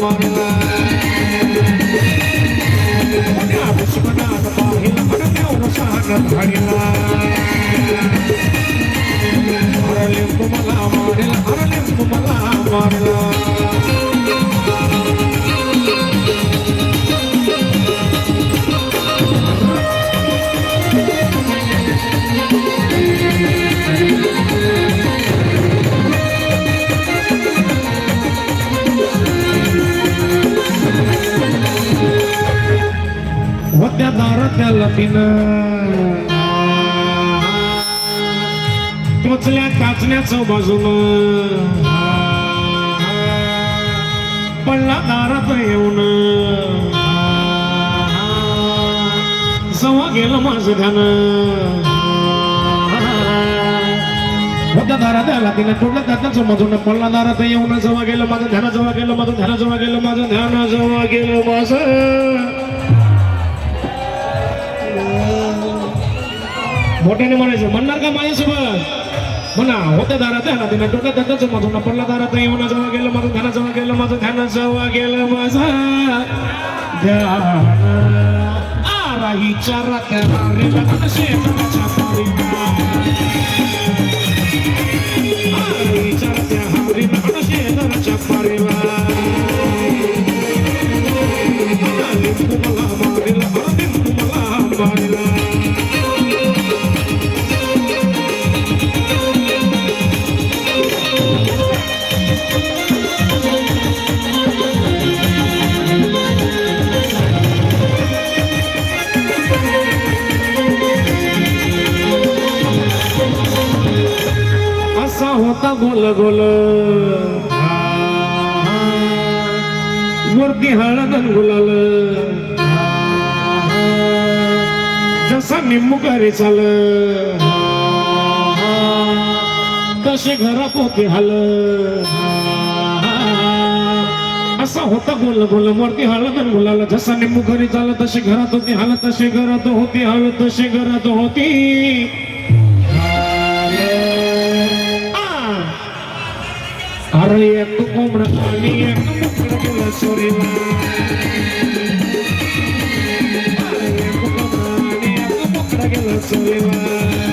मारला पुण्या दुश्मनात पाहिला आणि देऊन शहाण धाडला अरे लिंबू मला मारला अरे लिंबू मला मारला होत्या दारातल्या लतीनं टोचल्या काचण्याचं बाजून पडला दारात येऊन जवळ गेलं माझं ध्यान होत्या दारात आला तिने टोटलं काचण्याचं बाजून पडला दारात येऊन जवळ गेलं माझं ध्यान जवळ गेलं माझं ध्यान जवळ गेलं माझं ध्यान जवळ गेलं माझं मोठ्याने म्हणायचं म्हणणार का माझ्यासोबत म्हणा होत्या दारात आहे ना तिने डोक्या त्याच मधून पडला दारात येऊन जवळ गेलं माझं ध्यान जवळ गेलं माझं ध्यान जवळ गेलं माझं ध्यान आराहीच्या रात्या शेताच्या पारीला आराहीच्या रात्या हारीला शेताच्या पारीला लिंबू मला मारीला लिंबू मला मारीला होता गोल गोल वरती हळद गुलाल जसा निम्मुकारी चाल तसे घरात होते हाल असा होता गोल गोल वरती हळद गुलाल जसा निम्मुकारी चाल तसे घरात होती हाल तसे घरात होती हाल तसे घरात होती अरे एक कोंबडा आणि एक मुकडा गेला चोरीला एक कोंबडा आणि एक मुकडा गेला चोरीला